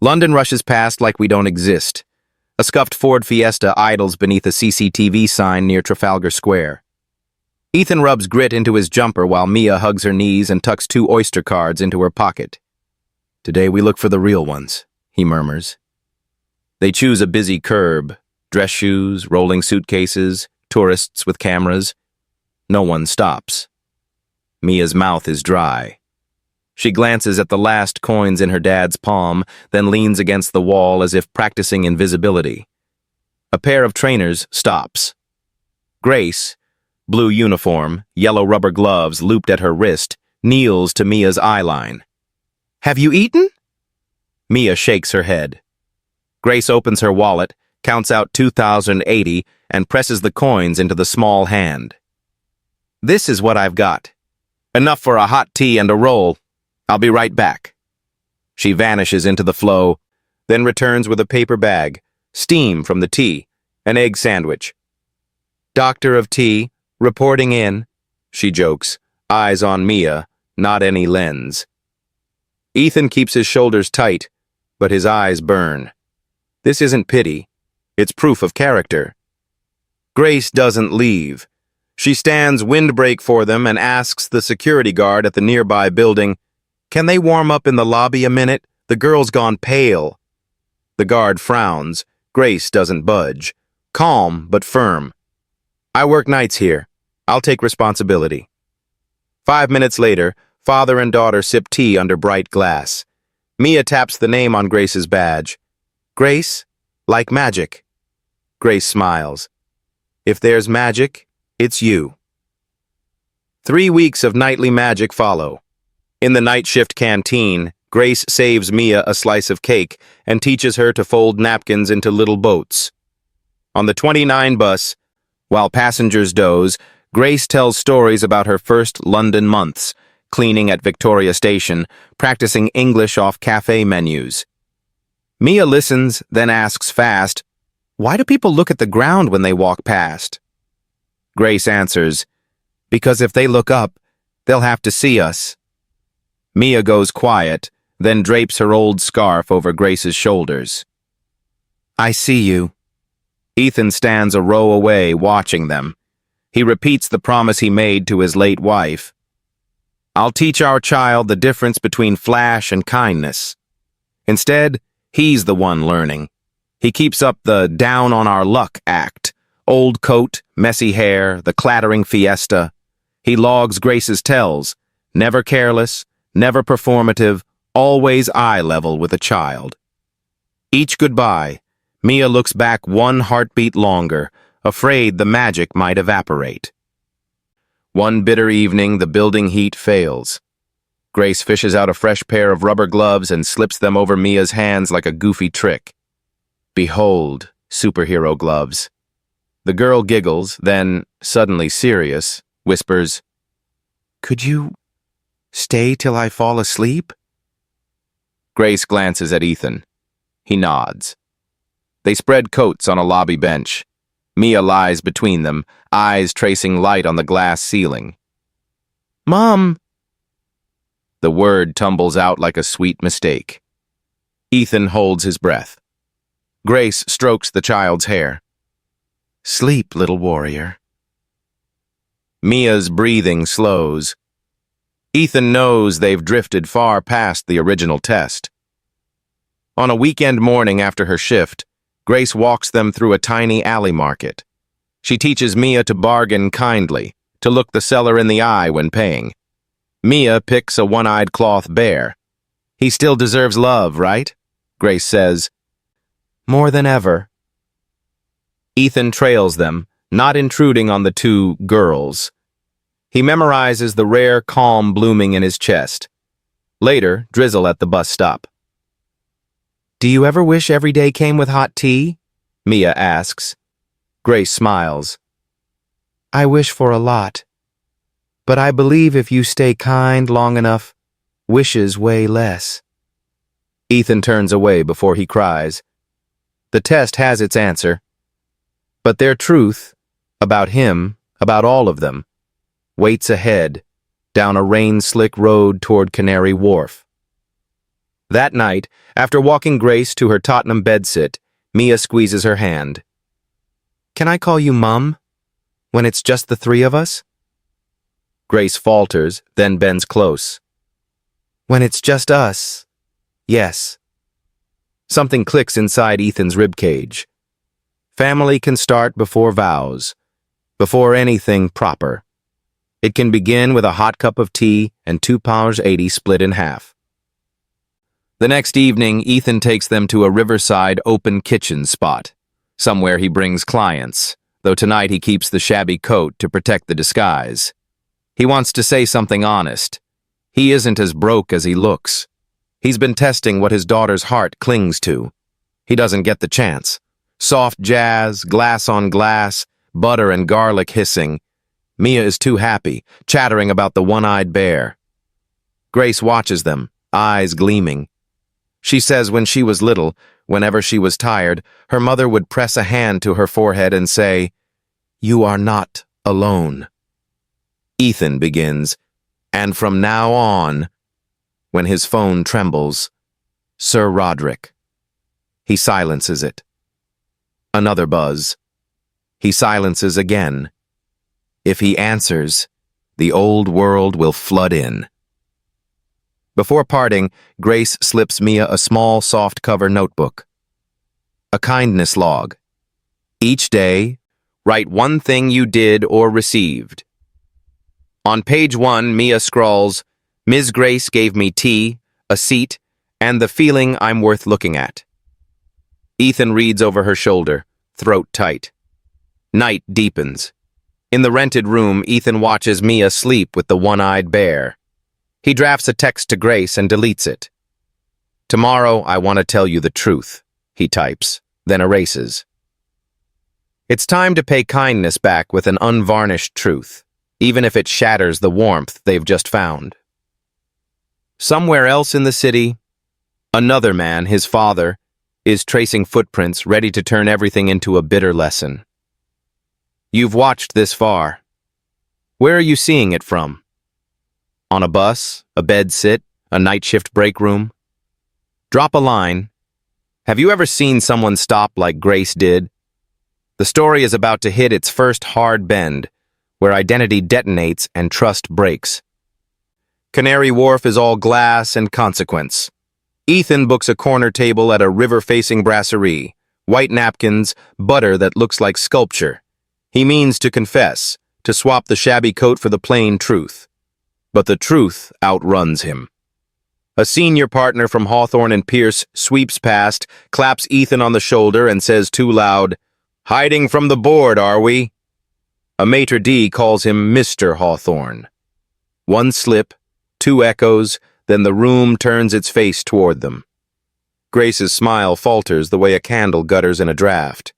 London rushes past like we don't exist. A scuffed Ford Fiesta idles beneath a CCTV sign near Trafalgar Square. Ethan rubs grit into his jumper while Mia hugs her knees and tucks 2 Oyster cards into her pocket. "Today we look for the real ones," he murmurs. They choose a busy curb, dress shoes, rolling suitcases, tourists with cameras. No one stops. Mia's mouth is dry. She glances at the last coins in her dad's palm, then leans against the wall as if practicing invisibility. A pair of trainers stops. Grace, blue uniform, yellow rubber gloves looped at her wrist, kneels to Mia's eyeline. "Have you eaten?" Mia shakes her head. Grace opens her wallet, counts out 2,080, and presses the coins into the small hand. "This is what I've got. Enough for a hot tea and a roll. I'll be right back." She vanishes into the flow, then returns with a paper bag, steam from the tea, an egg sandwich. "Doctor of tea, reporting in," she jokes, eyes on Mia, not any lens. Ethan keeps his shoulders tight, but his eyes burn. This isn't pity, it's proof of character. Grace doesn't leave. She stands windbreak for them and asks the security guard at the nearby building, "Can they warm up in the lobby a minute? The girl's gone pale." The guard frowns. Grace doesn't budge. Calm but firm. "I work nights here. I'll take responsibility." 5 minutes later, father and daughter sip tea under bright glass. Mia taps the name on Grace's badge. "Grace, like magic." Grace smiles. "If there's magic, it's you." 3 weeks of nightly magic follow. In the night shift canteen, Grace saves Mia a slice of cake and teaches her to fold napkins into little boats. On the 29 bus, while passengers doze, Grace tells stories about her first London months, cleaning at Victoria Station, practicing English off cafe menus. Mia listens, then asks fast, "Why do people look at the ground when they walk past?" Grace answers, "Because if they look up, they'll have to see us." Mia goes quiet, then drapes her old scarf over Grace's shoulders. "I see you." Ethan stands a row away, watching them. He repeats the promise he made to his late wife. "I'll teach our child the difference between flash and kindness." Instead, he's the one learning. He keeps up the down-on-our-luck act. Old coat, messy hair, the clattering Fiesta. He logs Grace's tells. Never careless, never performative, always eye level with a child. Each goodbye, Mia looks back 1 heartbeat longer, afraid the magic might evaporate. One bitter evening, the building heat fails. Grace fishes out a fresh pair of rubber gloves and slips them over Mia's hands like a goofy trick. Behold, superhero gloves. The girl giggles, then, suddenly serious, whispers, "Could you stay till I fall asleep?" Grace glances at Ethan. He nods. They spread coats on a lobby bench. Mia lies between them, eyes tracing light on the glass ceiling. "Mom!" The word tumbles out like a sweet mistake. Ethan holds his breath. Grace strokes the child's hair. "Sleep, little warrior." Mia's breathing slows. Ethan knows they've drifted far past the original test. On a weekend morning after her shift, Grace walks them through a tiny alley market. She teaches Mia to bargain kindly, to look the seller in the eye when paying. Mia picks a one-eyed cloth bear. "He still deserves love, right?" Grace says. "More than ever." Ethan trails them, not intruding on the 2 girls. He memorizes the rare calm blooming in his chest. Later, drizzle at the bus stop. "Do you ever wish every day came with hot tea?" Mia asks. Grace smiles. "I wish for a lot. But I believe if you stay kind long enough, wishes weigh less." Ethan turns away before he cries. The test has its answer. But their truth, about him, about all of them, waits ahead, down a rain-slick road toward Canary Wharf. That night, after walking Grace to her Tottenham bedsit, Mia squeezes her hand. "Can I call you Mum? When it's just the three of us?" Grace falters, then bends close. "When it's just us, yes." Something clicks inside Ethan's ribcage. Family can start before vows, before anything proper. It can begin with a hot cup of tea and £2.80 split in half. The next evening, Ethan takes them to a riverside open kitchen spot, somewhere he brings clients, though tonight he keeps the shabby coat to protect the disguise. He wants to say something honest. He isn't as broke as he looks. He's been testing what his daughter's heart clings to. He doesn't get the chance. Soft jazz, glass on glass, butter and garlic hissing. Mia is too happy, chattering about the one-eyed bear. Grace watches them, eyes gleaming. She says when she was little, whenever she was tired, her mother would press a hand to her forehead and say, "You are not alone." Ethan begins, "And from now on," when his phone trembles, "Sir Roderick." He silences it. Another buzz. He silences again. If he answers, the old world will flood in. Before parting, Grace slips Mia a small soft-cover notebook. A kindness log. Each day, write one thing you did or received. On page 1, Mia scrawls, "Ms. Grace gave me tea, a seat, and the feeling I'm worth looking at." Ethan reads over her shoulder, throat tight. Night deepens. In the rented room, Ethan watches Mia sleep with the one-eyed bear. He drafts a text to Grace and deletes it. "Tomorrow, I want to tell you the truth," he types, then erases. It's time to pay kindness back with an unvarnished truth, even if it shatters the warmth they've just found. Somewhere else in the city, another man, his father, is tracing footprints ready to turn everything into a bitter lesson. You've watched this far. Where are you seeing it from? On a bus, a bedsit, a night shift break room? Drop a line. Have you ever seen someone stop like Grace did? The story is about to hit its first hard bend, where identity detonates and trust breaks. Canary Wharf is all glass and consequence. Ethan books a corner table at a river-facing brasserie, white napkins, butter that looks like sculpture. He means to confess, to swap the shabby coat for the plain truth. But the truth outruns him. A senior partner from Hawthorne and Pierce sweeps past, claps Ethan on the shoulder and says too loud, "Hiding from the board, are we?" A maitre d' calls him Mr. Hawthorne. One slip, two echoes, then the room turns its face toward them. Grace's smile falters the way a candle gutters in a draft.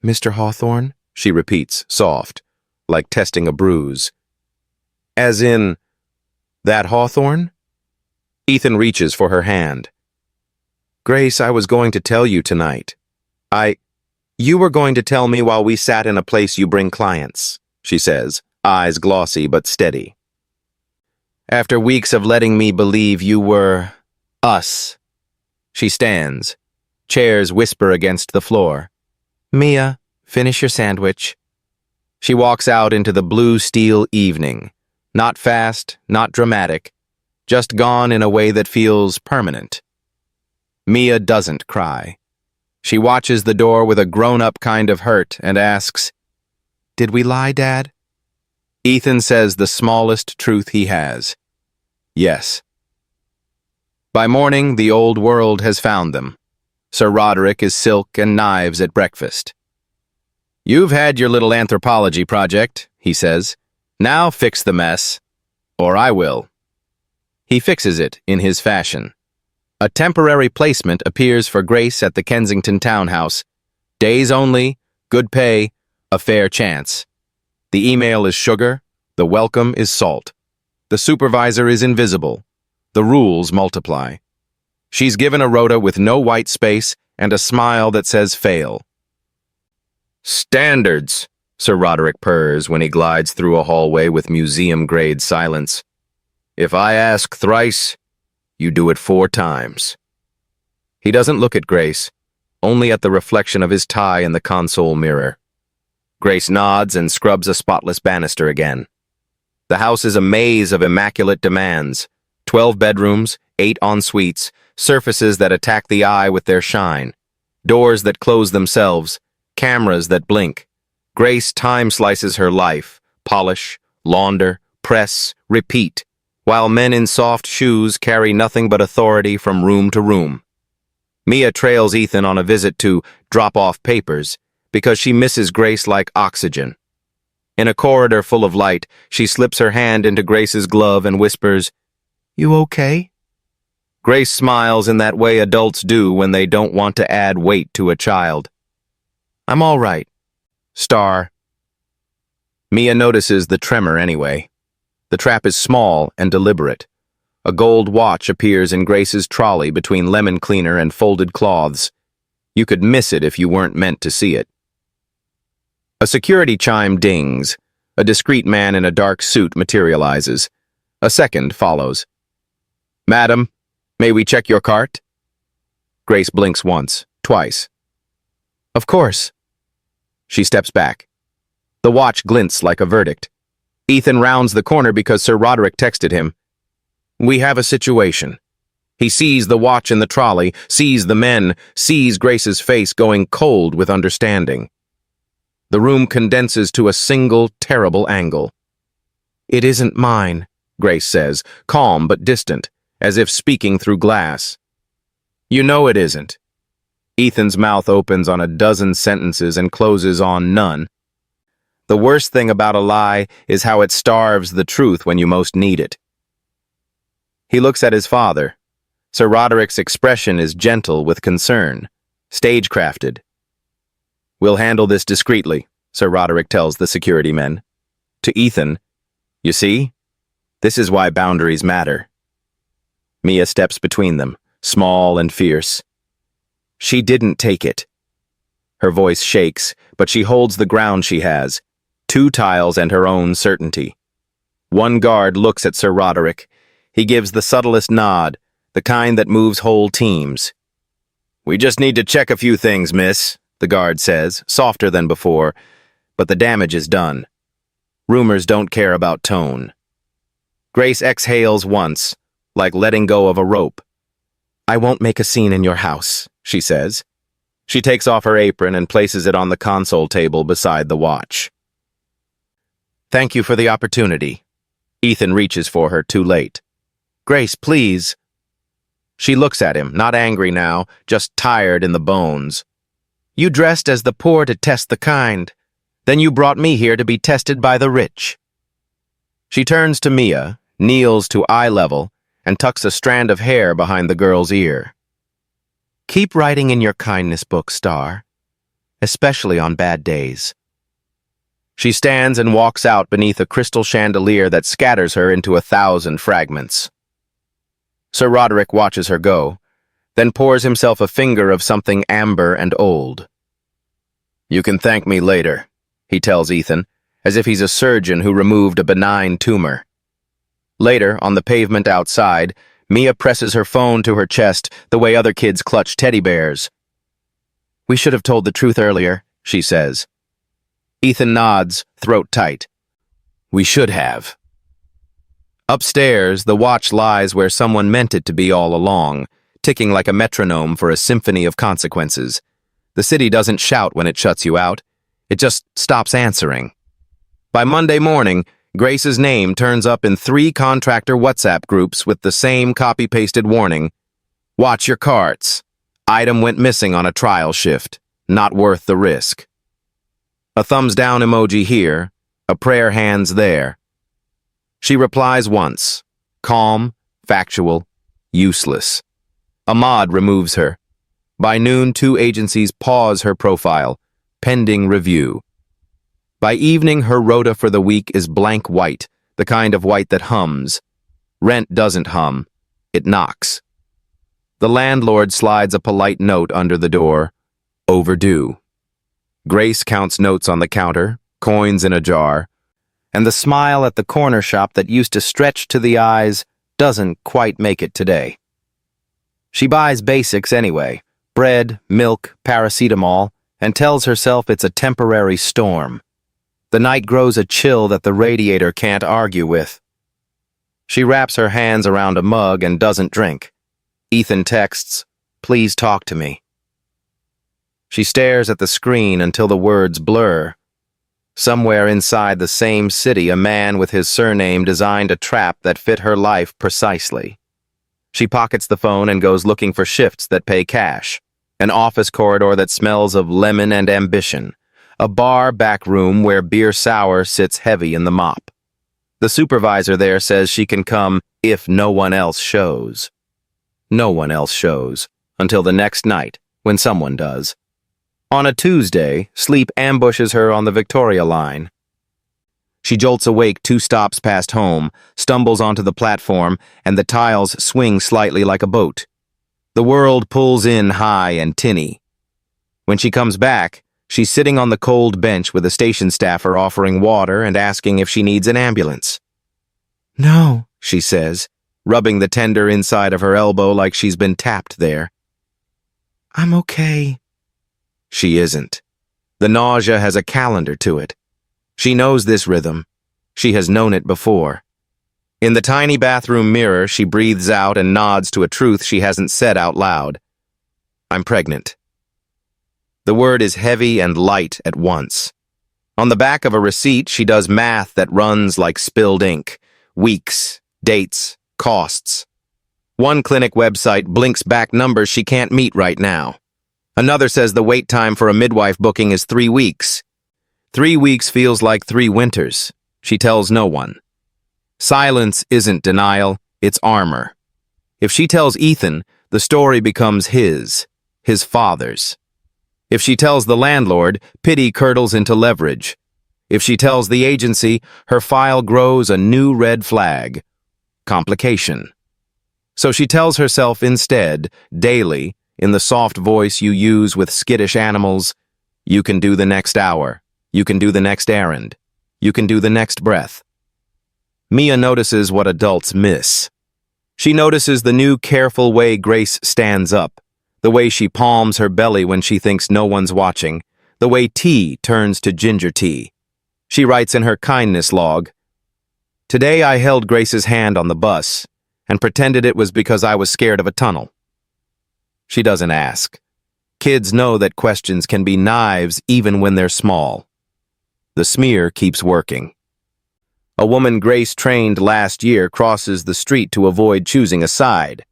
"Mr. Hawthorne?" she repeats, soft, like testing a bruise. "As in, that Hawthorne?" Ethan reaches for her hand. "Grace, I was going to tell you tonight. You were going to tell me while we sat in a place you bring clients," she says, eyes glossy but steady. "After weeks of letting me believe you were us." She stands. Chairs whisper against the floor. "Mia, finish your sandwich." She walks out into the blue steel evening. Not fast, not dramatic, just gone in a way that feels permanent. Mia doesn't cry. She watches the door with a grown-up kind of hurt and asks, "Did we lie, Dad?" Ethan says the smallest truth he has. Yes. By morning, the old world has found them. Sir Roderick is silk and knives at breakfast. "You've had your little anthropology project," he says. "Now fix the mess, or I will." He fixes it in his fashion. A temporary placement appears for Grace at the Kensington townhouse. Days only, good pay, a fair chance. The email is sugar, the welcome is salt. The supervisor is invisible. The rules multiply. She's given a rota with no white space and a smile that says fail. "Standards," Sir Roderick purrs when he glides through a hallway with museum-grade silence. "If I ask thrice, You do it 4 times. He doesn't look at Grace, only at the reflection of his tie in the console mirror. Grace nods and scrubs a spotless banister again. The house is a maze of immaculate demands. 12 bedrooms, 8 en-suites, surfaces that attack the eye with their shine, doors that close themselves, cameras that blink. Grace time-slices her life, polish, launder, press, repeat, while men in soft shoes carry nothing but authority from room to room. Mia trails Ethan on a visit to drop off papers because she misses Grace like oxygen. In a corridor full of light, she slips her hand into Grace's glove and whispers, "You okay?" Grace smiles in that way adults do when they don't want to add weight to a child. "I'm all right, Star." Mia notices the tremor anyway. The trap is small and deliberate. A gold watch appears in Grace's trolley between lemon cleaner and folded cloths. You could miss it if you weren't meant to see it. A security chime dings. A discreet man in a dark suit materializes. A second follows. "Madam, may we check your cart?" Grace blinks once, twice. "Of course." She steps back. The watch glints like a verdict. Ethan rounds the corner because Sir Roderick texted him. "We have a situation." He sees the watch in the trolley, sees the men, sees Grace's face going cold with understanding. The room condenses to a single, terrible angle. "It isn't mine," Grace says, calm but distant, as if speaking through glass. "You know it isn't." Ethan's mouth opens on a dozen sentences and closes on none. The worst thing about a lie is how it starves the truth when you most need it. He looks at his father. Sir Roderick's expression is gentle with concern, stagecrafted. "We'll handle this discreetly," Sir Roderick tells the security men. To Ethan, "You see? This is why boundaries matter." Mia steps between them, small and fierce. "She didn't take it." Her voice shakes, but she holds the ground she has, 2 tiles and her own certainty. One guard looks at Sir Roderick. He gives the subtlest nod, the kind that moves whole teams. "We just need to check a few things, miss," the guard says, softer than before, but the damage is done. Rumors don't care about tone. Grace exhales once, like letting go of a rope. "I won't make a scene in your house," she says. She takes off her apron and places it on the console table beside the watch. "Thank you for the opportunity." Ethan reaches for her, too late. "Grace, please." She looks at him, not angry now, just tired in the bones. "You dressed as the poor to test the kind. Then you brought me here to be tested by the rich." She turns to Mia, kneels to eye level, and tucks a strand of hair behind the girl's ear. "Keep writing in your kindness book, Star, especially on bad days." She stands and walks out beneath a crystal chandelier that scatters her into 1,000 fragments. Sir Roderick watches her go, then pours himself a finger of something amber and old. "You can thank me later," he tells Ethan, as if he's a surgeon who removed a benign tumor. Later, on the pavement outside, Mia presses her phone to her chest the way other kids clutch teddy bears. "We should have told the truth earlier," she says. Ethan nods, throat tight. "We should have." Upstairs, the watch lies where someone meant it to be all along, ticking like a metronome for a symphony of consequences. The city doesn't shout when it shuts you out. It just stops answering. By Monday morning, Grace's name turns up in 3 contractor WhatsApp groups with the same copy-pasted warning. "Watch your carts. Item went missing on a trial shift. Not worth the risk." A thumbs down emoji here, a prayer hands there. She replies once. Calm, factual, useless. Ahmad removes her. By noon, 2 agencies pause her profile, pending review. By evening, her rota for the week is blank white, the kind of white that hums. Rent doesn't hum. It knocks. The landlord slides a polite note under the door. Overdue. Grace counts notes on the counter, coins in a jar, and the smile at the corner shop that used to stretch to the eyes doesn't quite make it today. She buys basics anyway, bread, milk, paracetamol, and tells herself it's a temporary storm. The night grows a chill that the radiator can't argue with. She wraps her hands around a mug and doesn't drink. Ethan texts, "Please talk to me." She stares at the screen until the words blur. Somewhere inside the same city, a man with his surname designed a trap that fit her life precisely. She pockets the phone and goes looking for shifts that pay cash. An office corridor that smells of lemon and ambition. A bar back room where beer sour sits heavy in the mop. The supervisor there says she can come if no one else shows. No one else shows, until the next night, when someone does. On a Tuesday, sleep ambushes her on the Victoria line. She jolts awake 2 stops past home, stumbles onto the platform, and the tiles swing slightly like a boat. The world pulls in high and tinny. When she comes back, she's sitting on the cold bench with a station staffer offering water and asking if she needs an ambulance. "No," she says, rubbing the tender inside of her elbow like she's been tapped there. "I'm okay." She isn't. The nausea has a calendar to it. She knows this rhythm. She has known it before. In the tiny bathroom mirror, she breathes out and nods to a truth she hasn't said out loud. "I'm pregnant." The word is heavy and light at once. On the back of a receipt, she does math that runs like spilled ink. Weeks, dates, costs. One clinic website blinks back numbers she can't meet right now. Another says the wait time for a midwife booking is 3 weeks. 3 weeks feels like 3 winters. She tells no one. Silence isn't denial, it's armor. If she tells Ethan, the story becomes his father's. If she tells the landlord, pity curdles into leverage. If she tells the agency, her file grows a new red flag. Complication. So she tells herself instead, daily, in the soft voice you use with skittish animals, "You can do the next hour. You can do the next errand. You can do the next breath." Mia notices what adults miss. She notices the new careful way Grace stands up, the way she palms her belly when she thinks no one's watching, the way tea turns to ginger tea. She writes in her kindness log, "Today I held Grace's hand on the bus and pretended it was because I was scared of a tunnel." She doesn't ask. Kids know that questions can be knives even when they're small. The smear keeps working. A woman Grace trained last year crosses the street to avoid choosing a side.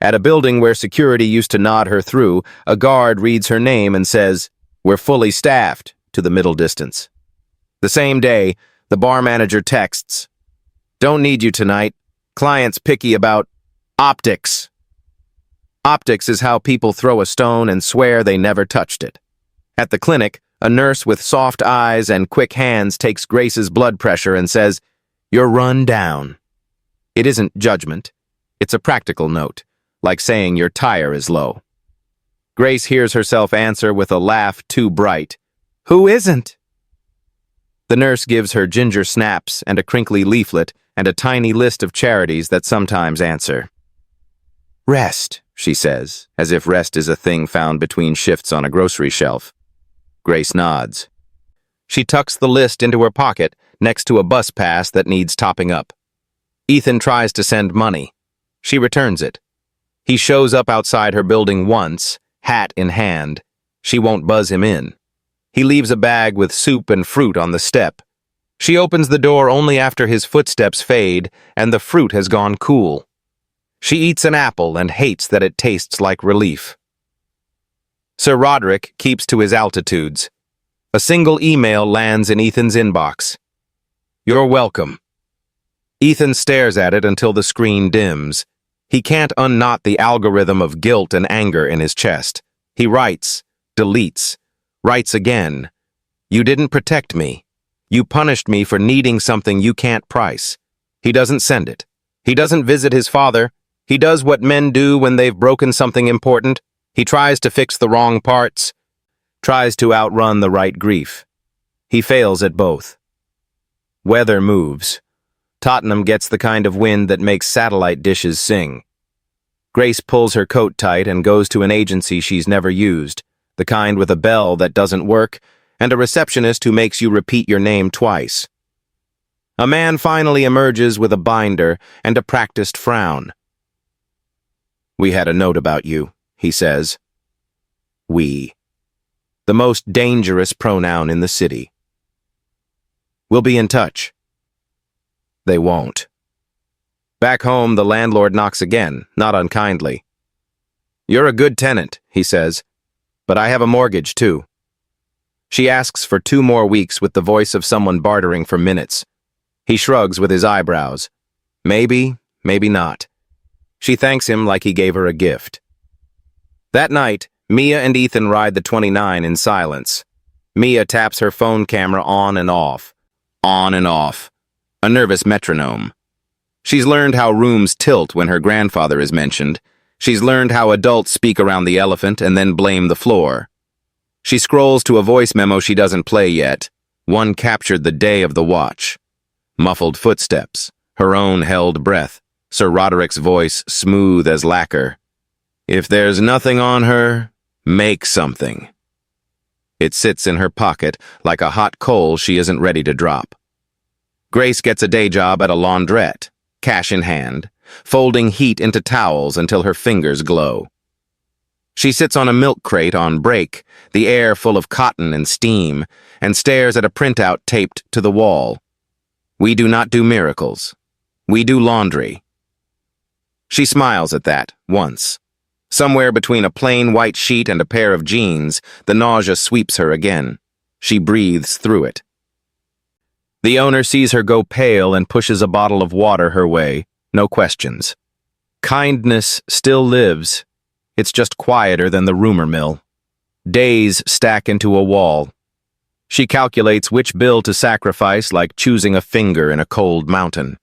At a building where security used to nod her through, a guard reads her name and says, "We're fully staffed," to the middle distance. The same day, the bar manager texts, "Don't need you tonight. Client's picky about optics." Optics is how people throw a stone and swear they never touched it. At the clinic, a nurse with soft eyes and quick hands takes Grace's blood pressure and says, "You're run down." It isn't judgment. It's a practical note, like saying your tire is low. Grace hears herself answer with a laugh too bright. "Who isn't?" The nurse gives her ginger snaps and a crinkly leaflet and a tiny list of charities that sometimes answer. "Rest," she says, as if rest is a thing found between shifts on a grocery shelf. Grace nods. She tucks the list into her pocket next to a bus pass that needs topping up. Ethan tries to send money. She returns it. He shows up outside her building once, hat in hand. She won't buzz him in. He leaves a bag with soup and fruit on the step. She opens the door only after his footsteps fade and the fruit has gone cool. She eats an apple and hates that it tastes like relief. Sir Roderick keeps to his altitudes. A single email lands in Ethan's inbox. "You're welcome." Ethan stares at it until the screen dims. He can't unknot the algorithm of guilt and anger in his chest. He writes, deletes, writes again. "You didn't protect me. You punished me for needing something you can't price." He doesn't send it. He doesn't visit his father. He does what men do when they've broken something important. He tries to fix the wrong parts, tries to outrun the right grief. He fails at both. Weather moves. Tottenham gets the kind of wind that makes satellite dishes sing. Grace pulls her coat tight and goes to an agency she's never used, the kind with a bell that doesn't work and a receptionist who makes you repeat your name twice. A man finally emerges with a binder and a practiced frown. "We had a note about you," he says. We. The most dangerous pronoun in the city. "We'll be in touch." They won't. Back home, the landlord knocks again, not unkindly. "You're a good tenant," he says, "but I have a mortgage, too." She asks for 2 more weeks with the voice of someone bartering for minutes. He shrugs with his eyebrows. Maybe, maybe not. She thanks him like he gave her a gift. That night, Mia and Ethan ride the 29 in silence. Mia taps her phone camera on and off. On and off. A nervous metronome. She's learned how rooms tilt when her grandfather is mentioned. She's learned how adults speak around the elephant and then blame the floor. She scrolls to a voice memo she doesn't play yet. One captured the day of the watch. Muffled footsteps, her own held breath, Sir Roderick's voice smooth as lacquer. "If there's nothing on her, make something." It sits in her pocket like a hot coal she isn't ready to drop. Grace gets a day job at a laundrette, cash in hand, folding heat into towels until her fingers glow. She sits on a milk crate on break, the air full of cotton and steam, and stares at a printout taped to the wall. "We do not do miracles. We do laundry." She smiles at that, once. Somewhere between a plain white sheet and a pair of jeans, the nausea sweeps her again. She breathes through it. The owner sees her go pale and pushes a bottle of water her way, no questions. Kindness still lives. It's just quieter than the rumor mill. Days stack into a wall. She calculates which bill to sacrifice, like choosing a finger in a cold mountain.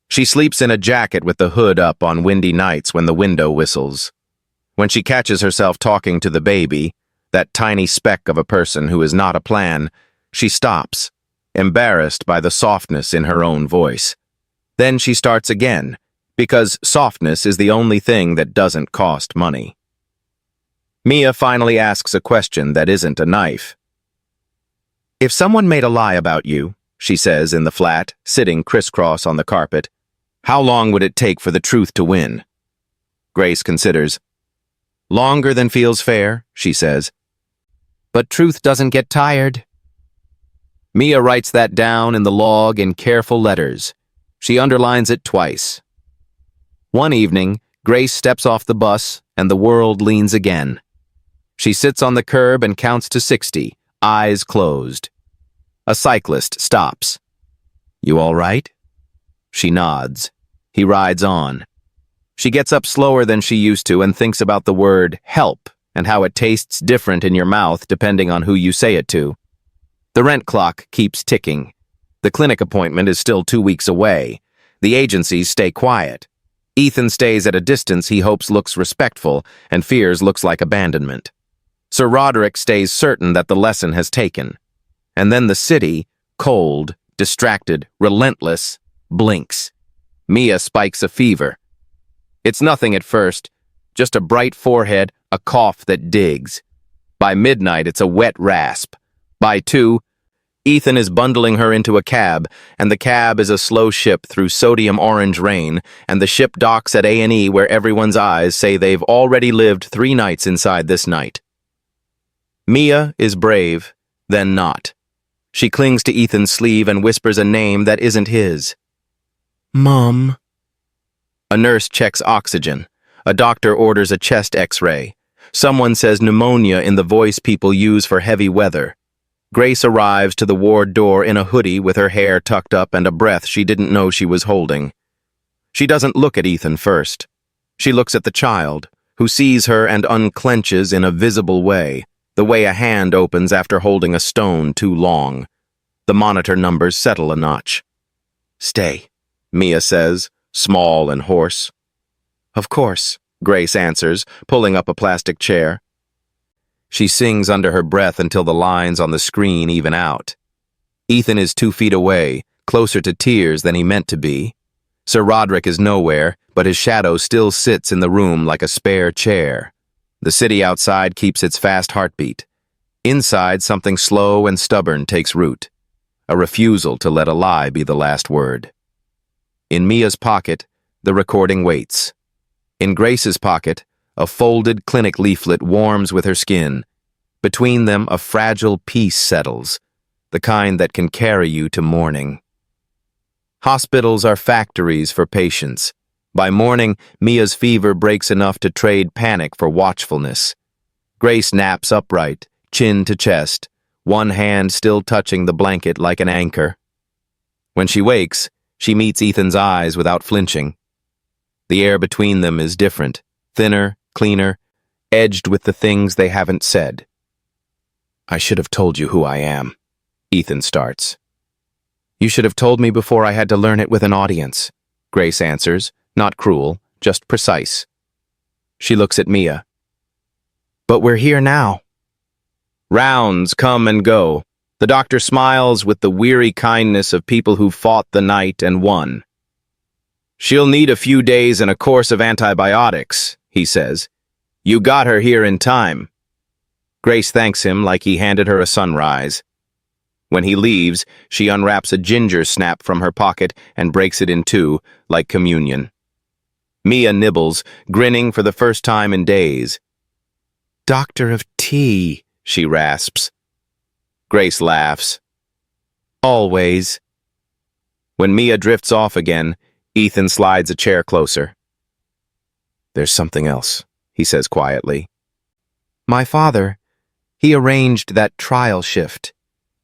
She sleeps in a jacket with the hood up on windy nights when the window whistles. When she catches herself talking to the baby, that tiny speck of a person who is not a plan, she stops, embarrassed by the softness in her own voice. Then she starts again, because softness is the only thing that doesn't cost money. Mia finally asks a question that isn't a knife. "If someone made a lie about you," she says in the flat, sitting crisscross on the carpet, "how long would it take for the truth to win?" Grace considers. "Longer than feels fair," she says. "But truth doesn't get tired." Mia writes that down in the log in careful letters. She underlines it twice. One evening, Grace steps off the bus and the world leans again. She sits on the curb and counts to 60, eyes closed. A cyclist stops. "You all right?" She nods. He rides on. She gets up slower than she used to and thinks about the word help and how it tastes different in your mouth depending on who you say it to. The rent clock keeps ticking. The clinic appointment is still 2 weeks away. The agencies stay quiet. Ethan stays at a distance he hopes looks respectful and fears looks like abandonment. Sir Roderick stays certain that the lesson has taken. And then the city, cold, distracted, relentless, blinks. Mia spikes a fever. It's nothing at first, just a bright forehead, a cough that digs. By midnight, it's a wet rasp. By 2, Ethan is bundling her into a cab, and the cab is a slow ship through sodium orange rain, and the ship docks at A&E where everyone's eyes say they've already lived 3 nights inside this night. Mia is brave, then not. She clings to Ethan's sleeve and whispers a name that isn't his. "Mom." A nurse checks oxygen. A doctor orders a chest x-ray. Someone says pneumonia in the voice people use for heavy weather. Grace arrives to the ward door in a hoodie with her hair tucked up and a breath she didn't know she was holding. She doesn't look at Ethan first. She looks at the child, who sees her and unclenches in a visible way, the way a hand opens after holding a stone too long. The monitor numbers settle a notch. "Stay," Mia says, small and hoarse. "Of course," Grace answers, pulling up a plastic chair. She sings under her breath until the lines on the screen even out. Ethan is 2 feet away, closer to tears than he meant to be. Sir Roderick is nowhere, but his shadow still sits in the room like a spare chair. The city outside keeps its fast heartbeat. Inside, something slow and stubborn takes root. A refusal to let a lie be the last word. In Mia's pocket, the recording waits. In Grace's pocket, a folded clinic leaflet warms with her skin. Between them, a fragile peace settles, the kind that can carry you to morning. Hospitals are factories for patients. By morning, Mia's fever breaks enough to trade panic for watchfulness. Grace naps upright, chin to chest, one hand still touching the blanket like an anchor. When she wakes, she meets Ethan's eyes without flinching. The air between them is different, thinner, cleaner, edged with the things they haven't said. "I should have told you who I am," Ethan starts. "You should have told me before I had to learn it with an audience," Grace answers, not cruel, just precise. She looks at Mia. "But we're here now." Rounds come and go. The doctor smiles with the weary kindness of people who fought the night and won. "She'll need a few days and a course of antibiotics," he says. "You got her here in time." Grace thanks him like he handed her a sunrise. When he leaves, she unwraps a ginger snap from her pocket and breaks it in two, like communion. Mia nibbles, grinning for the first time in days. "Doctor of tea," she rasps. Grace laughs. "Always." When Mia drifts off again, Ethan slides a chair closer. "There's something else," he says quietly. "My father, he arranged that trial shift.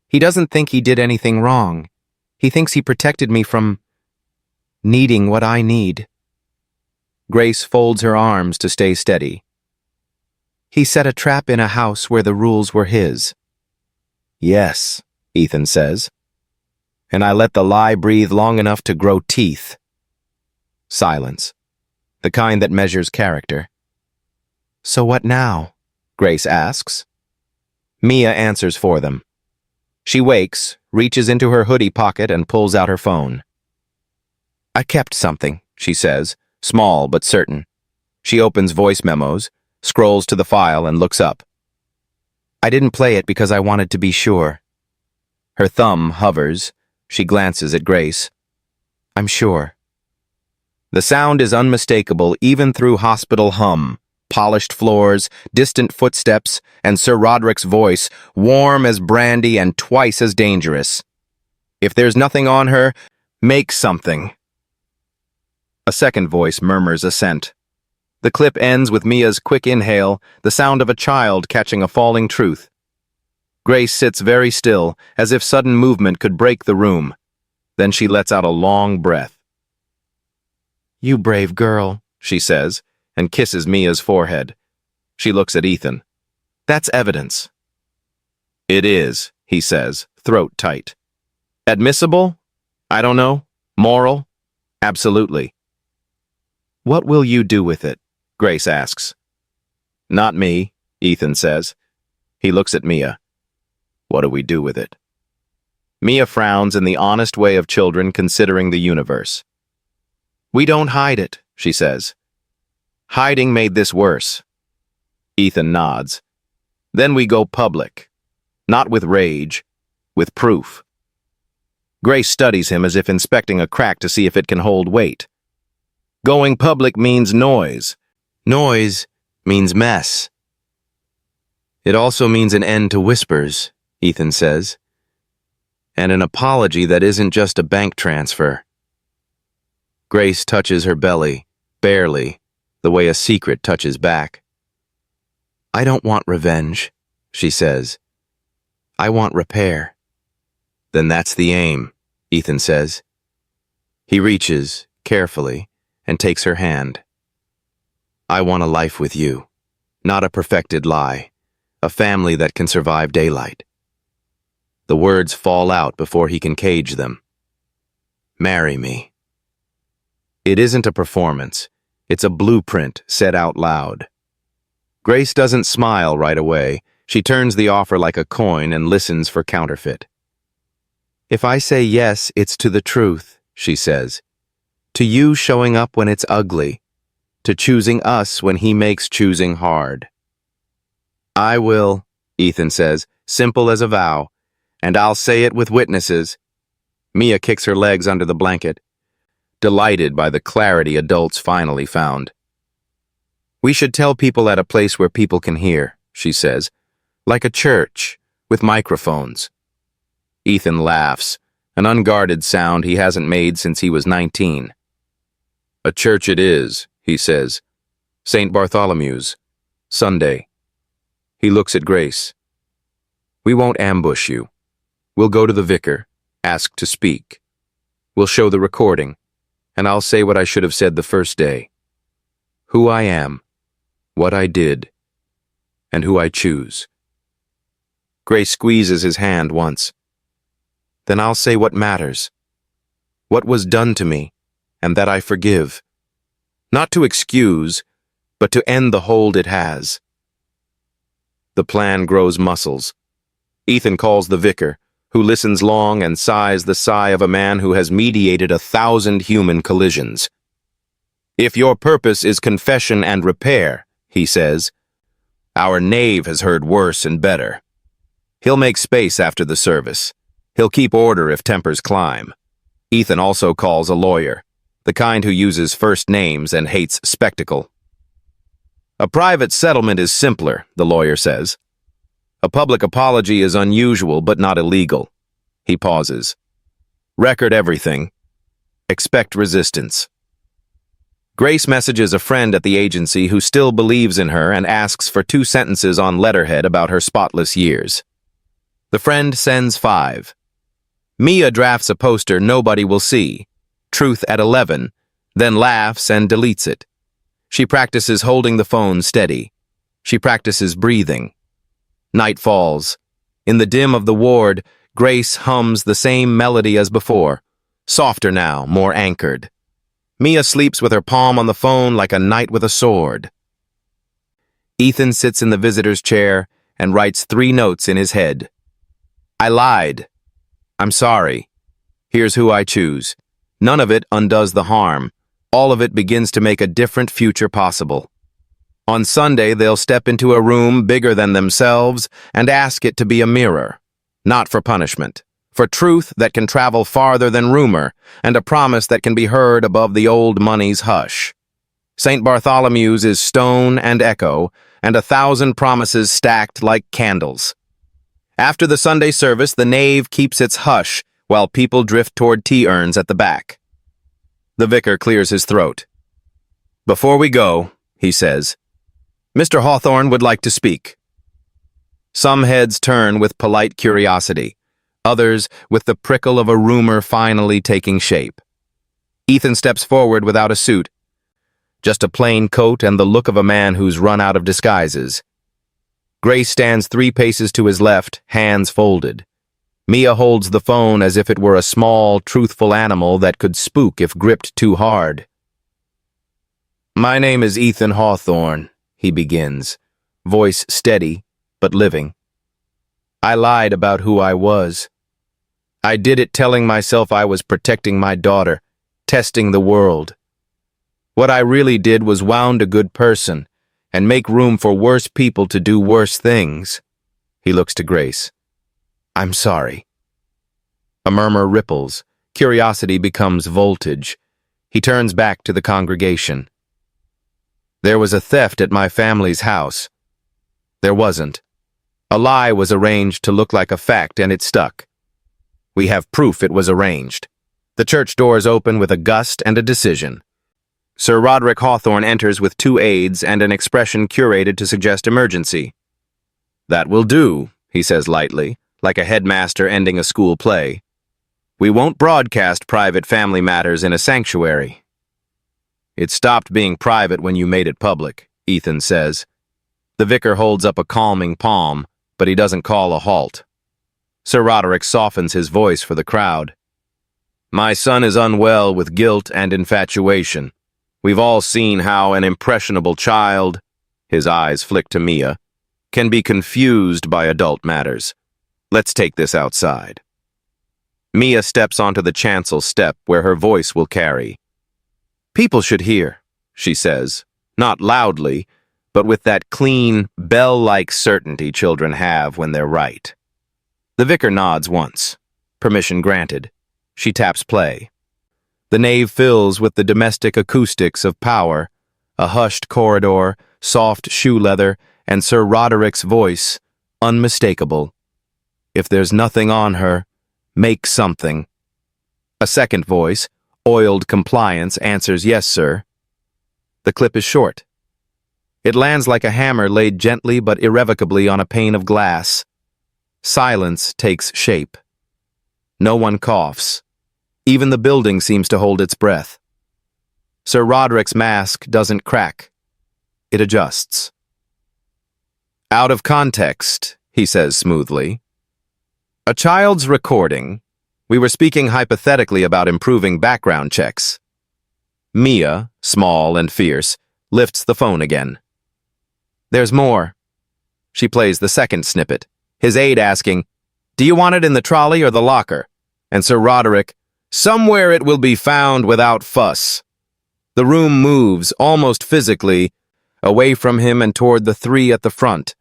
He doesn't think he did anything wrong. He thinks he protected me from needing what I need." Grace folds her arms to stay steady. "He set a trap in a house where the rules were his." "Yes," Ethan says. "And I let the lie breathe long enough to grow teeth." Silence. The kind that measures character. "So what now?" Grace asks. Mia answers for them. She wakes, reaches into her hoodie pocket and pulls out her phone. "I kept something," she says, small but certain. She opens voice memos, scrolls to the file and looks up. "I didn't play it because I wanted to be sure." Her thumb hovers. She glances at Grace. "I'm sure." The sound is unmistakable even through hospital hum. Polished floors, distant footsteps, and Sir Roderick's voice, warm as brandy and twice as dangerous. "If there's nothing on her, make something." A second voice murmurs assent. The clip ends with Mia's quick inhale, the sound of a child catching a falling truth. Grace sits very still, as if sudden movement could break the room. Then she lets out a long breath. "You brave girl," she says, and kisses Mia's forehead. She looks at Ethan. "That's evidence." "It is," he says, throat tight. "Admissible? I don't know. Moral? Absolutely." "What will you do with it?" Grace asks. "Not me," Ethan says. He looks at Mia. "What do we do with it?" Mia frowns in the honest way of children considering the universe. "We don't hide it," she says. "Hiding made this worse." Ethan nods. "Then we go public. Not with rage, with proof." Grace studies him as if inspecting a crack to see if it can hold weight. "Going public means noise. Noise means mess." "It also means an end to whispers," Ethan says. "And an apology that isn't just a bank transfer." Grace touches her belly, barely, the way a secret touches back. "I don't want revenge," she says. "I want repair." "Then that's the aim," Ethan says. He reaches, carefully, and takes her hand. "I want a life with you, not a perfected lie, a family that can survive daylight." The words fall out before he can cage them. "Marry me." It isn't a performance. It's a blueprint said out loud. Grace doesn't smile right away. She turns the offer like a coin and listens for counterfeit. "If I say yes, it's to the truth," she says. to you showing up when it's ugly, to choosing us when he makes choosing hard. I will, Ethan says, simple as a vow, and I'll say it with witnesses. Mia kicks her legs under the blanket, delighted by the clarity adults finally found. We should tell people at a place where people can hear, she says, like a church, with microphones. Ethan laughs, an unguarded sound he hasn't made since he was 19. A church it is, he says. St. Bartholomew's. Sunday. He looks at Grace. We won't ambush you. We'll go to the vicar, ask to speak. We'll show the recording, and I'll say what I should have said the first day. Who I am, what I did, and who I choose. Grace squeezes his hand once. Then I'll say what matters. What was done to me, and that I forgive. Not to excuse, but to end the hold it has. The plan grows muscles. Ethan calls the vicar, who listens long and sighs the sigh of a man who has mediated 1,000 human collisions. If your purpose is confession and repair, he says, our knave has heard worse and better. He'll make space after the service. He'll keep order if tempers climb. Ethan also calls a lawyer, the kind who uses first names and hates spectacle. A private settlement is simpler, the lawyer says. A public apology is unusual but not illegal. He pauses. Record everything. Expect resistance. Grace messages a friend at the agency who still believes in her and asks for 2 sentences on letterhead about her spotless years. The friend sends 5. Mia drafts a poster nobody will see, truth at 11, then laughs and deletes it. She practices holding the phone steady. She practices breathing. Night falls. In the dim of the ward, Grace hums the same melody as before, softer now, more anchored. Mia sleeps with her palm on the phone like a knight with a sword. Ethan sits in the visitor's chair and writes 3 notes in his head. I lied. I'm sorry. Here's who I choose. None of it undoes the harm. All of it begins to make a different future possible. On Sunday, they'll step into a room bigger than themselves and ask it to be a mirror. Not for punishment. For truth that can travel farther than rumor, and a promise that can be heard above the old money's hush. St. Bartholomew's is stone and echo, and 1,000 promises stacked like candles. After the Sunday service, the nave keeps its hush while people drift toward tea urns at the back. The vicar clears his throat. Before we go, he says, Mr. Hawthorne would like to speak. Some heads turn with polite curiosity, others with the prickle of a rumor finally taking shape. Ethan steps forward without a suit, just a plain coat and the look of a man who's run out of disguises. Grace stands 3 paces to his left, hands folded. Mia holds the phone as if it were a small, truthful animal that could spook if gripped too hard. My name is Ethan Hawthorne, he begins, voice steady but living. I lied about who I was. I did it telling myself I was protecting my daughter, testing the world. What I really did was wound a good person and make room for worse people to do worse things. He looks to Grace. I'm sorry. A murmur ripples. Curiosity becomes voltage. He turns back to the congregation. There was a theft at my family's house. There wasn't. A lie was arranged to look like a fact, and it stuck. We have proof it was arranged. The church doors open with a gust and a decision. Sir Roderick Hawthorne enters with 2 aides and an expression curated to suggest emergency. That will do, he says lightly, like a headmaster ending a school play. We won't broadcast private family matters in a sanctuary. It stopped being private when you made it public, Ethan says. The vicar holds up a calming palm, but he doesn't call a halt. Sir Roderick softens his voice for the crowd. My son is unwell with guilt and infatuation. We've all seen how an impressionable child, his eyes flick to Mia, can be confused by adult matters. Let's take this outside. Mia steps onto the chancel step where her voice will carry. People should hear, she says, not loudly, but with that clean, bell-like certainty children have when they're right. The vicar nods once. Permission granted. She taps play. The nave fills with the domestic acoustics of power, a hushed corridor, soft shoe leather, and Sir Roderick's voice, unmistakable. If there's nothing on her, make something. A second voice, oiled compliance, answers, yes, sir. The clip is short. It lands like a hammer laid gently but irrevocably on a pane of glass. Silence takes shape. No one coughs. Even the building seems to hold its breath. Sir Roderick's mask doesn't crack. It adjusts. Out of context, he says smoothly. A child's recording. We were speaking hypothetically about improving background checks. Mia, small and fierce, lifts the phone again. There's more. She plays the second snippet, his aide asking, do you want it in the trolley or the locker? And Sir Roderick, somewhere it will be found without fuss. The room moves, almost physically, away from him and toward the three at the front.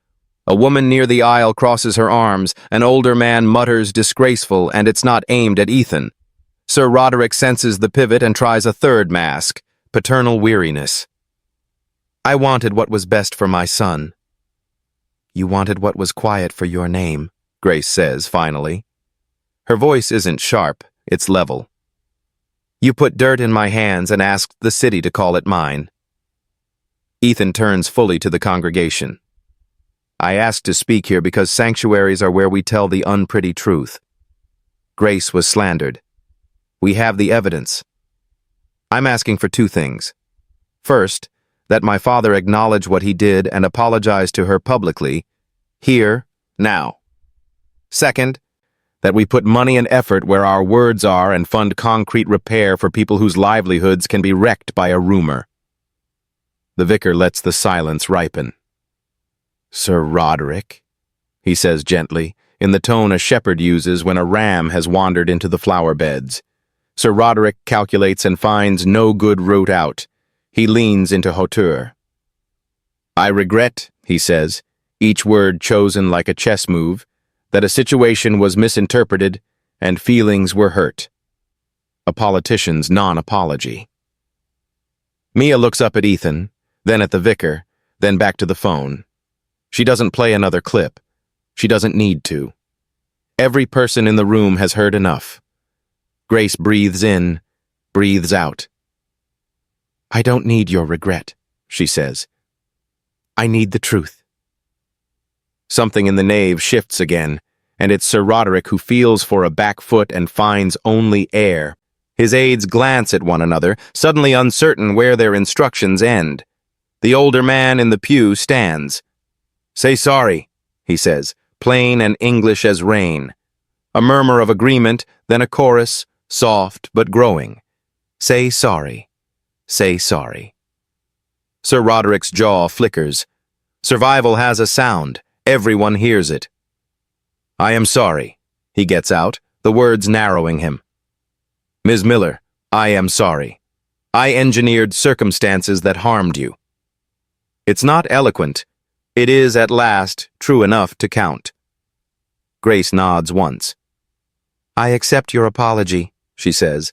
A woman near the aisle crosses her arms, an older man mutters disgraceful, and it's not aimed at Ethan. Sir Roderick senses the pivot and tries a third mask, paternal weariness. I wanted what was best for my son. You wanted what was quiet for your name, Grace says, finally. Her voice isn't sharp, it's level. You put dirt in my hands and asked the city to call it mine. Ethan turns fully to the congregation. I asked to speak here because sanctuaries are where we tell the unpretty truth. Grace was slandered. We have the evidence. I'm asking for two things. First, that my father acknowledge what he did and apologize to her publicly, here, now. Second, that we put money and effort where our words are and fund concrete repair for people whose livelihoods can be wrecked by a rumor. The vicar lets the silence ripen. Sir Roderick, he says gently, in the tone a shepherd uses when a ram has wandered into the flower beds. Sir Roderick calculates and finds no good route out. He leans into hauteur. I regret, he says, each word chosen like a chess move, that a situation was misinterpreted and feelings were hurt. A politician's non-apology. Mia looks up at Ethan, then at the vicar, then back to the phone. She doesn't play another clip. She doesn't need to. Every person in the room has heard enough. Grace breathes in, breathes out. I don't need your regret, she says. I need the truth. Something in the nave shifts again, and it's Sir Roderick who feels for a back foot and finds only air. His aides glance at one another, suddenly uncertain where their instructions end. The older man in the pew stands. Say sorry, he says, plain and English as rain. A murmur of agreement, then a chorus, soft but growing. Say sorry. Say sorry. Sir Roderick's jaw flickers. Survival has a sound. Everyone hears it. I am sorry, he gets out, the words narrowing him. Ms. Miller, I am sorry. I engineered circumstances that harmed you. It's not eloquent. It is, at last, true enough to count. Grace nods once. I accept your apology, she says.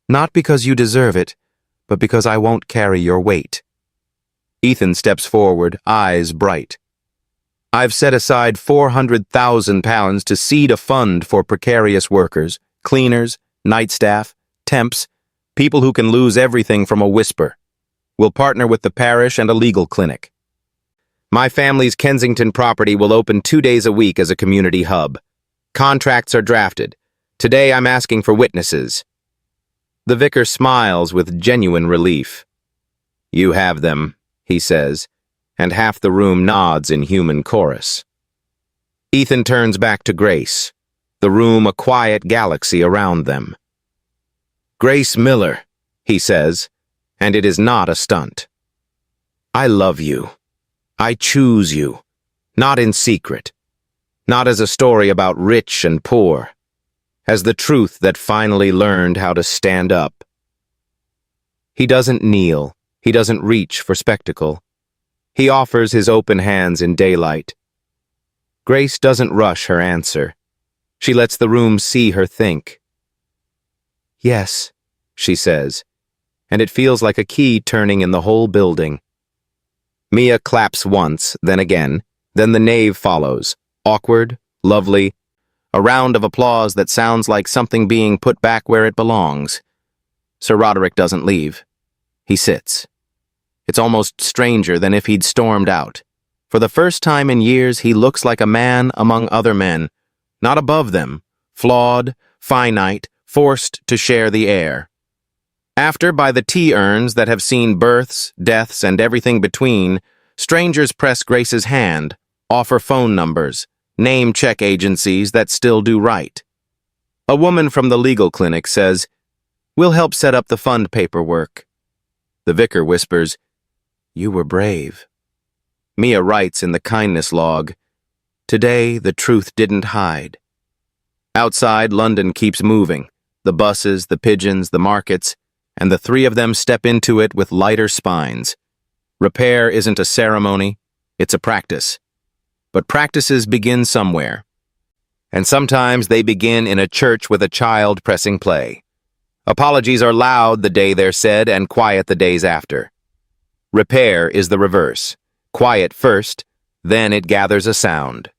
Not because you deserve it, but because I won't carry your weight. Ethan steps forward, eyes bright. I've set aside £400,000 to seed a fund for precarious workers, cleaners, night staff, temps, people who can lose everything from a whisper. We'll partner with the parish and a legal clinic. My family's Kensington property will open 2 days a week as a community hub. Contracts are drafted. Today I'm asking for witnesses. The vicar smiles with genuine relief. You have them, he says, and half the room nods in human chorus. Ethan turns back to Grace, the room a quiet galaxy around them. Grace Miller, he says, and it is not a stunt. I love you. I choose you, not in secret, not as a story about rich and poor, as the truth that finally learned how to stand up. He doesn't kneel. He doesn't reach for spectacle. He offers his open hands in daylight. Grace doesn't rush her answer. She lets the room see her think. "Yes," she says, and it feels like a key turning in the whole building. Mia claps once, then again, then the knave follows. Awkward, lovely, a round of applause that sounds like something being put back where it belongs. Sir Roderick doesn't leave. He sits. It's almost stranger than if he'd stormed out. For the first time in years, he looks like a man among other men, not above them, flawed, finite, forced to share the air. After, by the tea urns that have seen births, deaths, and everything between, strangers press Grace's hand, offer phone numbers, name check agencies that still do right. A woman from the legal clinic says, "We'll help set up the fund paperwork." The vicar whispers, "You were brave." Mia writes in the kindness log, "Today the truth didn't hide." Outside, London keeps moving. The buses, the pigeons, the markets, and the three of them step into it with lighter spines. Repair isn't a ceremony, it's a practice. But practices begin somewhere. And sometimes they begin in a church with a child pressing play. Apologies are loud the day they're said and quiet the days after. Repair is the reverse. Quiet first, then it gathers a sound.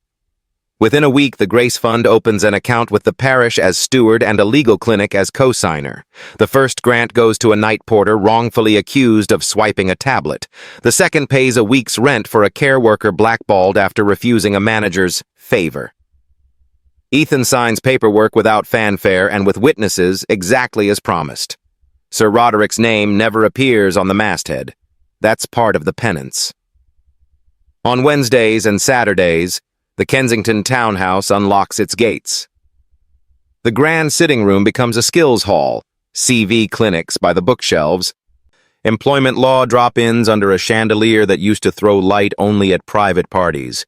Within a week, the Grace Fund opens an account with the parish as steward and a legal clinic as co-signer. The first grant goes to a night porter wrongfully accused of swiping a tablet. The second pays a week's rent for a care worker blackballed after refusing a manager's favor. Ethan signs paperwork without fanfare and with witnesses exactly as promised. Sir Roderick's name never appears on the masthead. That's part of the penance. On Wednesdays and Saturdays, the Kensington townhouse unlocks its gates. The grand sitting room becomes a skills hall, CV clinics by the bookshelves, employment law drop-ins under a chandelier that used to throw light only at private parties.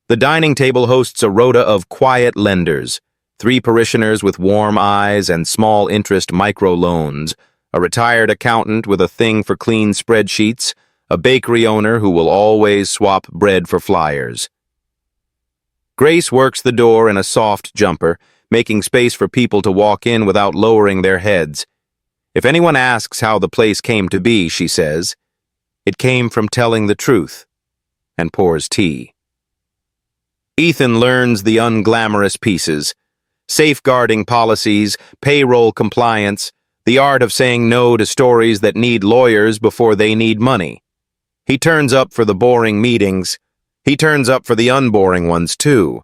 The dining table hosts a rota of quiet lenders, 3 parishioners with warm eyes and small interest microloans, a retired accountant with a thing for clean spreadsheets, a bakery owner who will always swap bread for flyers. Grace works the door in a soft jumper, making space for people to walk in without lowering their heads. If anyone asks how the place came to be, she says, "It came from telling the truth," and pours tea. Ethan learns the unglamorous pieces, safeguarding policies, payroll compliance, the art of saying no to stories that need lawyers before they need money. He turns up for the boring meetings. He turns up for the unboring ones, too.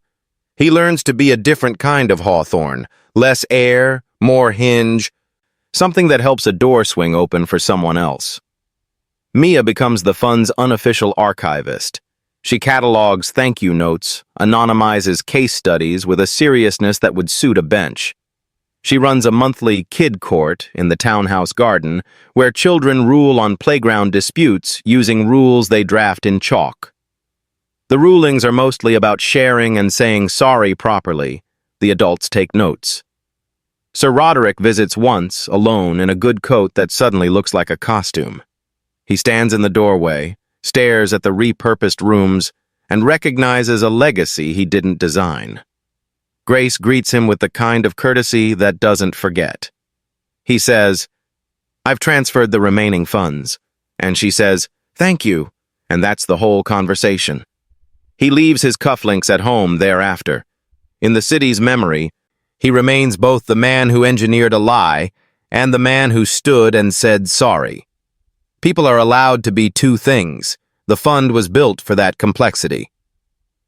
He learns to be a different kind of Hawthorne, less air, more hinge, something that helps a door swing open for someone else. Mia becomes the fund's unofficial archivist. She catalogs thank you notes, anonymizes case studies with a seriousness that would suit a bench. She runs a monthly kid court in the townhouse garden where children rule on playground disputes using rules they draft in chalk. The rulings are mostly about sharing and saying sorry properly. The adults take notes. Sir Roderick visits once, alone, in a good coat that suddenly looks like a costume. He stands in the doorway, stares at the repurposed rooms, and recognizes a legacy he didn't design. Grace greets him with the kind of courtesy that doesn't forget. He says, "I've transferred the remaining funds," and she says, "Thank you," and that's the whole conversation. He leaves his cufflinks at home thereafter. In the city's memory, he remains both the man who engineered a lie and the man who stood and said sorry. People are allowed to be 2 things. The fund was built for that complexity.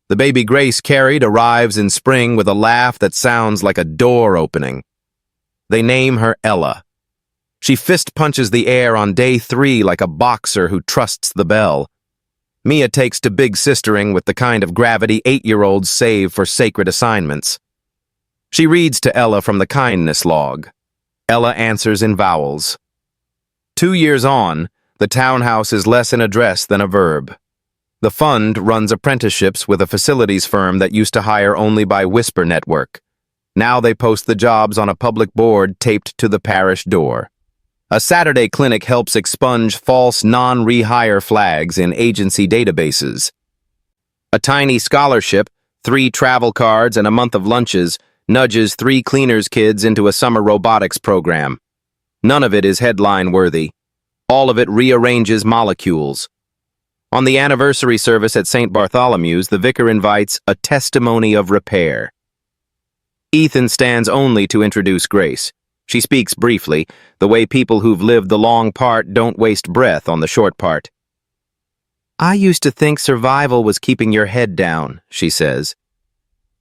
The baby Grace carried arrives in spring with a laugh that sounds like a door opening. They name her Ella. She fist punches the air on day 3 like a boxer who trusts the bell. Mia takes to big sistering with the kind of gravity 8-year-olds save for sacred assignments. She reads to Ella from the kindness log. Ella answers in vowels. 2 years on, the townhouse is less an address than a verb. The fund runs apprenticeships with a facilities firm that used to hire only by Whisper Network. Now they post the jobs on a public board taped to the parish door. A Saturday clinic helps expunge false non-rehire flags in agency databases. A tiny scholarship, 3 travel cards, and a month of lunches nudges 3 cleaners' kids into a summer robotics program. None of it is headline-worthy. All of it rearranges molecules. On the anniversary service at St. Bartholomew's, the vicar invites a testimony of repair. Ethan stands only to introduce Grace. She speaks briefly, the way people who've lived the long part don't waste breath on the short part. "I used to think survival was keeping your head down," she says.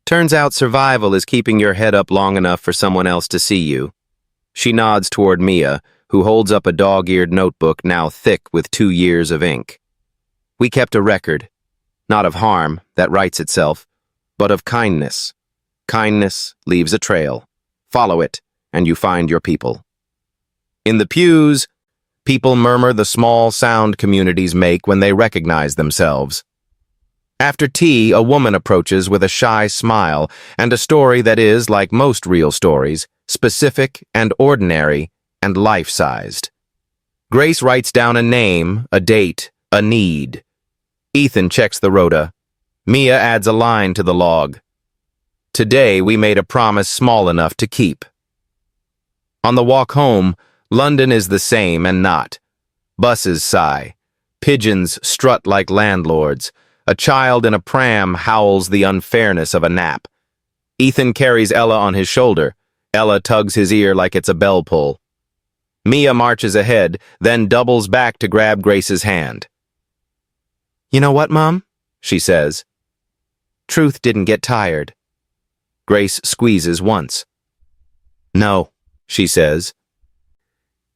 "Turns out survival is keeping your head up long enough for someone else to see you." She nods toward Mia, who holds up a dog-eared notebook now thick with 2 years of ink. "We kept a record, not of harm, that writes itself, but of kindness. Kindness leaves a trail. Follow it, and you find your people." In the pews, people murmur the small sound communities make when they recognize themselves. After tea, a woman approaches with a shy smile and a story that is, like most real stories, specific and ordinary and life-sized. Grace writes down a name, a date, a need. Ethan checks the rota. Mia adds a line to the log. "Today we made a promise small enough to keep." On the walk home, London is the same and not. Buses sigh. Pigeons strut like landlords. A child in a pram howls the unfairness of a nap. Ethan carries Ella on his shoulder. Ella tugs his ear like it's a bell pull. Mia marches ahead, then doubles back to grab Grace's hand. "You know what, Mom?" she says. "Truth didn't get tired." Grace squeezes once. "No," she says.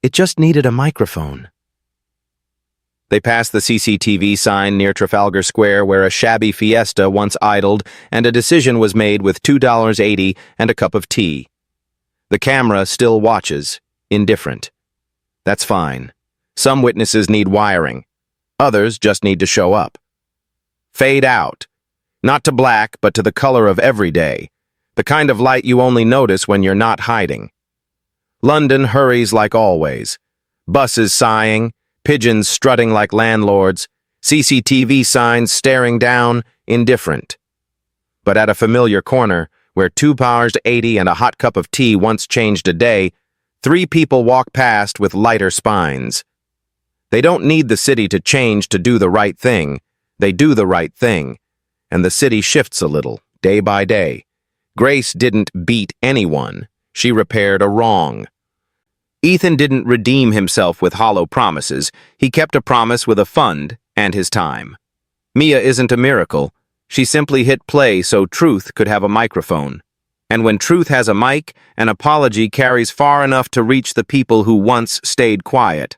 "It just needed a microphone." They pass the CCTV sign near Trafalgar Square where a shabby Fiesta once idled and a decision was made with $2.80 and a cup of tea. The camera still watches, indifferent. That's fine. Some witnesses need wiring. Others just need to show up. Fade out. Not to black, but to the color of everyday. The kind of light you only notice when you're not hiding. London hurries like always. Buses sighing, pigeons strutting like landlords, CCTV signs staring down, indifferent. But at a familiar corner, where $2.80 and a hot cup of tea once changed a day, 3 people walk past with lighter spines. They don't need the city to change to do the right thing. They do the right thing. And the city shifts a little, day by day. Grace didn't beat anyone. She repaired a wrong. Ethan didn't redeem himself with hollow promises. He kept a promise with a fund and his time. Mia isn't a miracle. She simply hit play so truth could have a microphone. And when truth has a mic, an apology carries far enough to reach the people who once stayed quiet.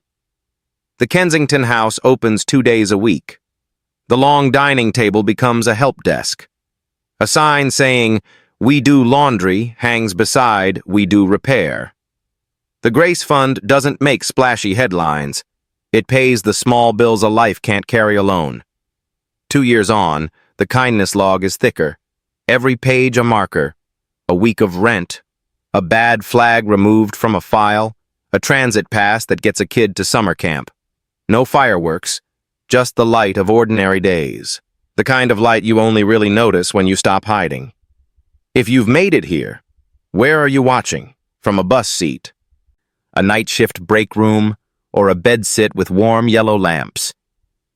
The Kensington house opens 2 days a week. The long dining table becomes a help desk. A sign saying, "We do laundry," hangs beside, "We do repair." The Grace Fund doesn't make splashy headlines. It pays the small bills a life can't carry alone. 2 years on, the kindness log is thicker. Every page a marker. A week of rent. A bad flag removed from a file. A transit pass that gets a kid to summer camp. No fireworks. Just the light of ordinary days. The kind of light you only really notice when you stop hiding. If you've made it here, where are you watching? From a bus seat? A night shift break room? Or a bedsit with warm yellow lamps?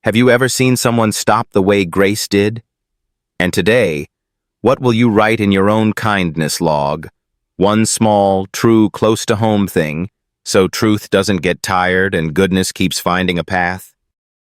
Have you ever seen someone stop the way Grace did? And today, what will you write in your own kindness log? One small, true, close-to-home thing, so truth doesn't get tired and goodness keeps finding a path?